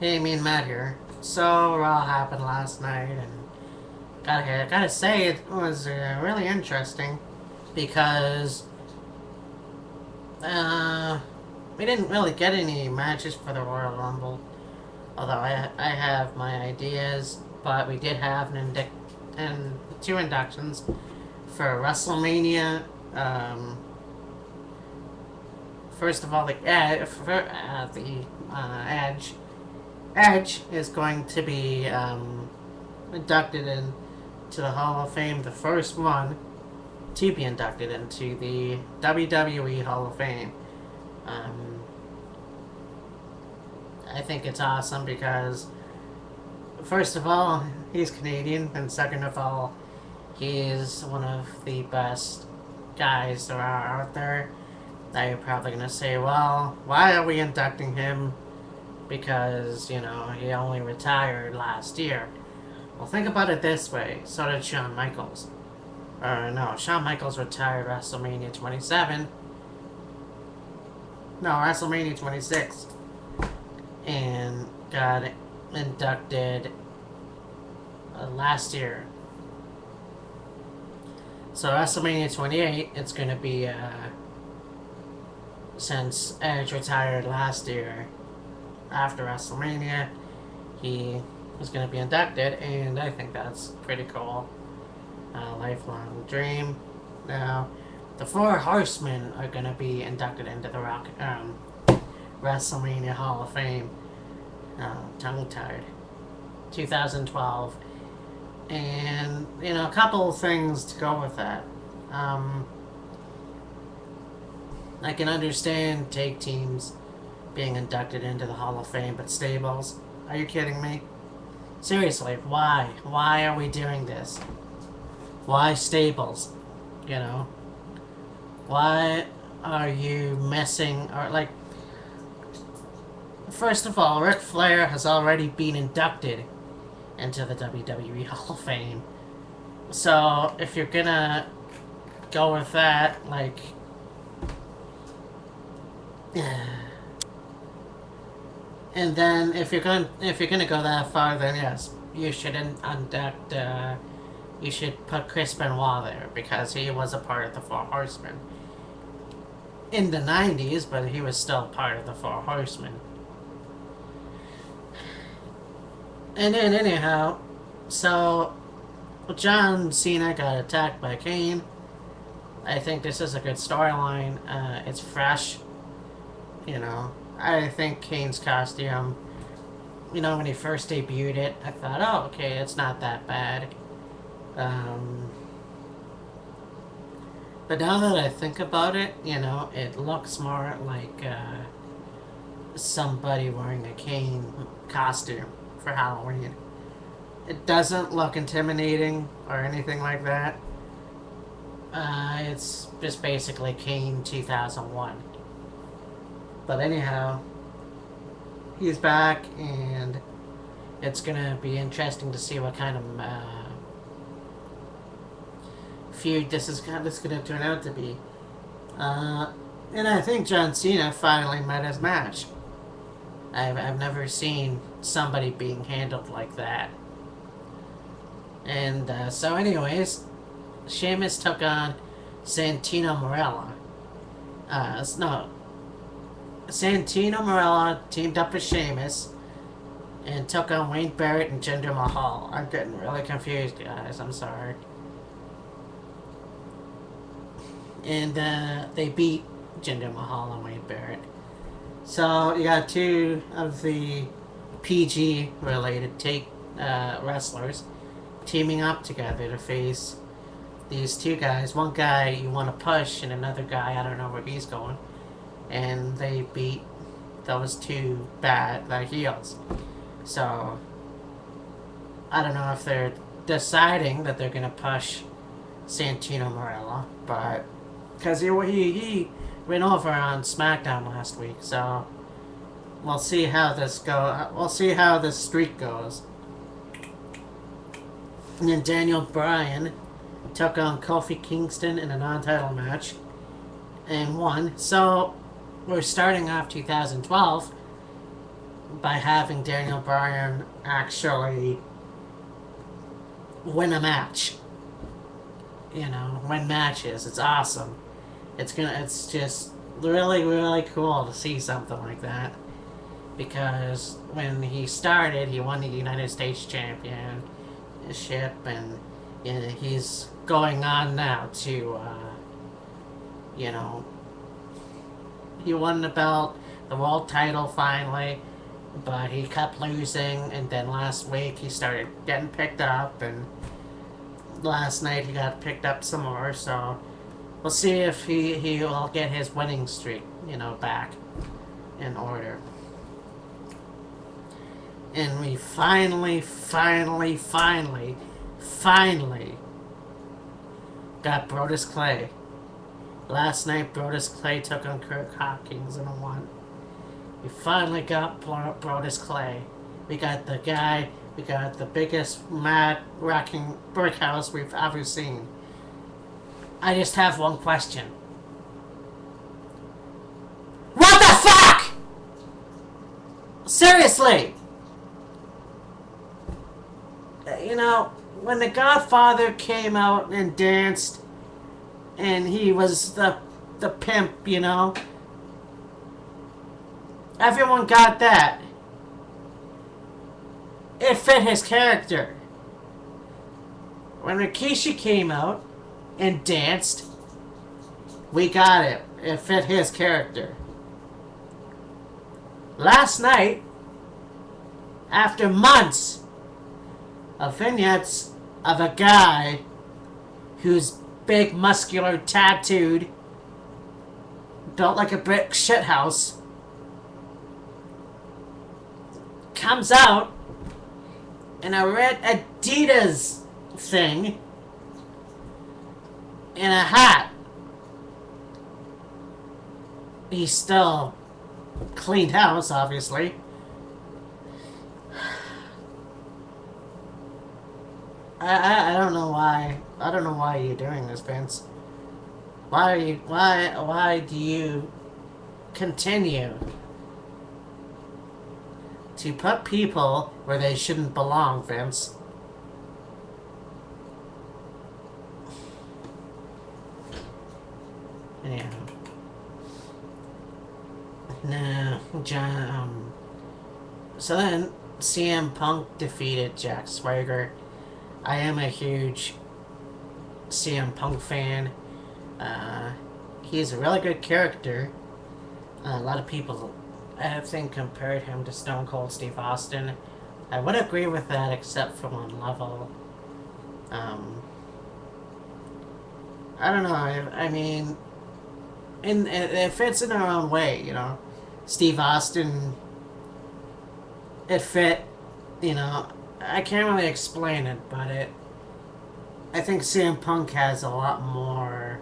Hey, me and Matt here. So, Raw happened last night, and gotta say, it was really interesting because uh, we didn't really get any matches for the Royal Rumble. Although I have my ideas, but we did have and two inductions for WrestleMania. First of all, the Edge. Edge is going to be inducted into the Hall of Fame, the first one to be inducted into the WWE Hall of Fame. Um, I think it's awesome because, first of all, he's Canadian, and second of all, he's one of the best guys there are out there. Now you're probably going to say, well, why are we inducting him? Because, he only retired last year. Well, think about it this way. So did Shawn Michaels. Or, no, Shawn Michaels retired WrestleMania 27. No, WrestleMania 26. And got inducted last year. So, WrestleMania 28, it's going to be, since Edge retired last year, after WrestleMania, he was going to be inducted, and I think that's pretty cool. Lifelong dream. Now, the Four Horsemen are going to be inducted into the WrestleMania Hall of Fame. Tongue-tied. 2012. And, a couple of things to go with that. I can understand take teams being inducted into the Hall of Fame, but stables? Are you kidding me? Seriously, why? Why are we doing this? Why stables? Why are you messing, or like, first of all, Ric Flair has already been inducted into the WWE Hall of Fame. So, if you're gonna go with that, like, and then if you're gonna go that far, then yes, you should induct. You should put Chris Benoit there because he was a part of the Four Horsemen in the '90s, but he was still part of the Four Horsemen. And then anyhow, so John Cena got attacked by Kane. I think this is a good storyline. It's fresh. I think Kane's costume, when he first debuted it, I thought, oh, okay, it's not that bad. But now that I think about it, it looks more like somebody wearing a Kane costume for Halloween. It doesn't look intimidating or anything like that. It's just basically Kane 2001. But anyhow, he's back, and it's gonna be interesting to see what kind of feud this is gonna turn out to be. And I think John Cena finally met his match. I've never seen somebody being handled like that. And so, anyways, Sheamus took on Santino Marella. No, Santino Marella teamed up with Sheamus and took on Wayne Barrett and Jinder Mahal. I'm getting really confused, guys. I'm sorry. And they beat Jinder Mahal and Wayne Barrett. So you got two of the PG-related wrestlers teaming up together to face these two guys. One guy you want to push, and another guy, I don't know where he's going. And they beat those two bad heels. So I don't know if they're deciding that they're gonna push Santino Marella, but because he went over on SmackDown last week, so we'll see how this go. We'll see how this streak goes. And then Daniel Bryan took on Kofi Kingston in a non-title match and won. So we're starting off 2012 by having Daniel Bryan actually win a match. Win matches. It's awesome. It's just really, really cool to see something like that. Because when he started, he won the United States Championship, and he's going on now to, you know, he won the belt, the world title finally, but he kept losing, and then last week he started getting picked up, and last night he got picked up some more, so we'll see if he will get his winning streak, back in order. And we finally got Brodus Clay. Last night, Brodus Clay took on Kurt Hawkins and won. We finally got Brodus Clay. We got the biggest mad wrecking brick house we've ever seen. I just have one question. What the fuck? Seriously! When the Godfather came out and danced, and he was the pimp, everyone got that. It fit his character. When Rikishi came out and danced, we got it. It fit his character. Last night, after months of vignettes of a guy who's big, muscular, tattooed, built like a brick shithouse, comes out in a red Adidas thing in a hat. He's still cleaned house, obviously. I don't know why. I don't know why you're doing this, Vince. Why do you continue to put people where they shouldn't belong, Vince? Yeah. No, John. So then, CM Punk defeated Jack Swagger. I am a huge CM Punk fan. He's a really good character. A lot of people, I think, compared him to Stone Cold Steve Austin. I would agree with that, except for one level. I don't know. I mean, it fits in their own way, Steve Austin, it fit, I can't really explain it, but I think CM Punk has a lot more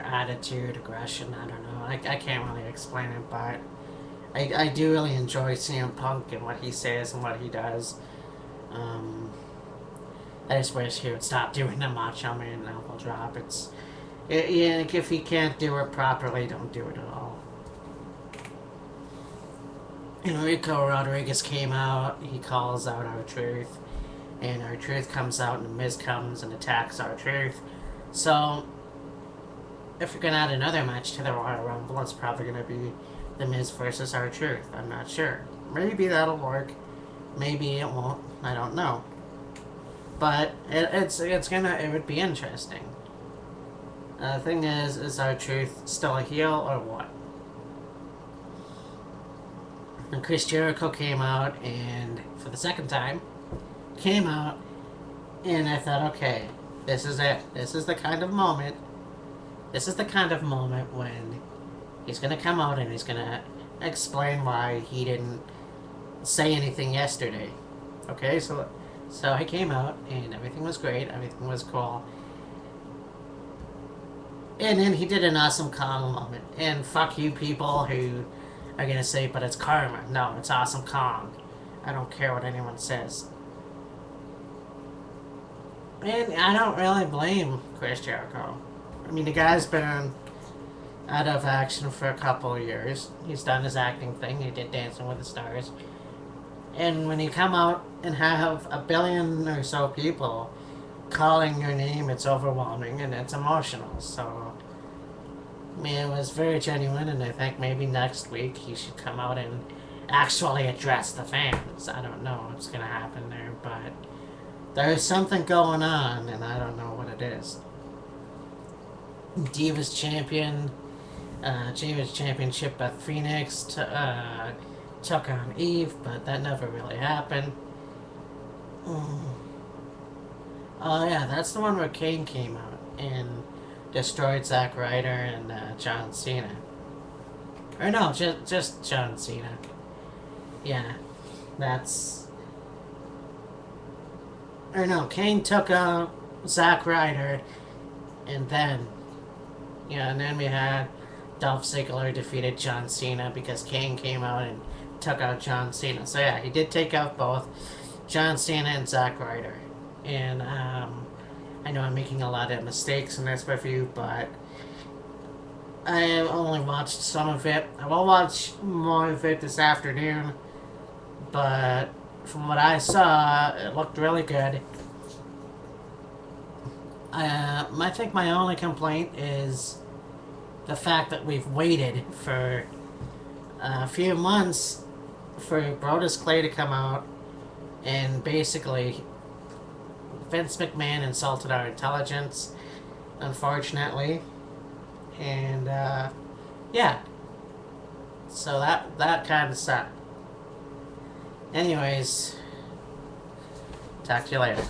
attitude, aggression. I don't know. I can't really explain it, but I do really enjoy CM Punk and what he says and what he does. I just wish he would stop doing the Macho Man elbow drop. If he can't do it properly, don't do it at all. Rico Rodriguez came out, he calls out R-Truth, and R-Truth comes out, and The Miz comes and attacks R-Truth. So, if you're going to add another match to the Royal Rumble, it's probably going to be The Miz versus R-Truth. I'm not sure. Maybe that'll work. Maybe it won't. I don't know. But it would be interesting. The thing is R-Truth still a heel or what? And Chris Jericho came out, and for the second time, and I thought, okay, this is it. This is the kind of moment. This is the kind of moment when he's gonna come out and he's gonna explain why he didn't say anything yesterday. Okay, so he came out, and everything was great. Everything was cool. And then he did an Awesome Kong moment. And fuck you people who are gonna say, but it's karma. No, it's Awesome Kong. I don't care what anyone says. And I don't really blame Chris Jericho. I mean, the guy's been out of action for a couple of years. He's done his acting thing. He did Dancing with the Stars. And when you come out and have a billion or so people calling your name, it's overwhelming and it's emotional. So, I mean, it was very genuine, and I think maybe next week he should come out and actually address the fans. I don't know what's going to happen there, but there's something going on, and I don't know what it is. Divas Champion, Divas Championship at Phoenix took on Eve, but that never really happened. Oh yeah, that's the one where Kane came out and destroyed Zack Ryder and John Cena. Or no, just John Cena. Yeah, that's. Or no, Kane took out Zack Ryder, and then, yeah, and then we had Dolph Ziggler defeated John Cena because Kane came out and took out John Cena. So yeah, he did take out both John Cena and Zack Ryder. And I know I'm making a lot of mistakes in this review, but I only watched some of it. I will watch more of it this afternoon, but from what I saw, it looked really good. I think my only complaint is the fact that we've waited for a few months for Brodus Clay to come out and basically Vince McMahon insulted our intelligence, unfortunately, and yeah, so that kind of sucked. Anyways, talk to you later.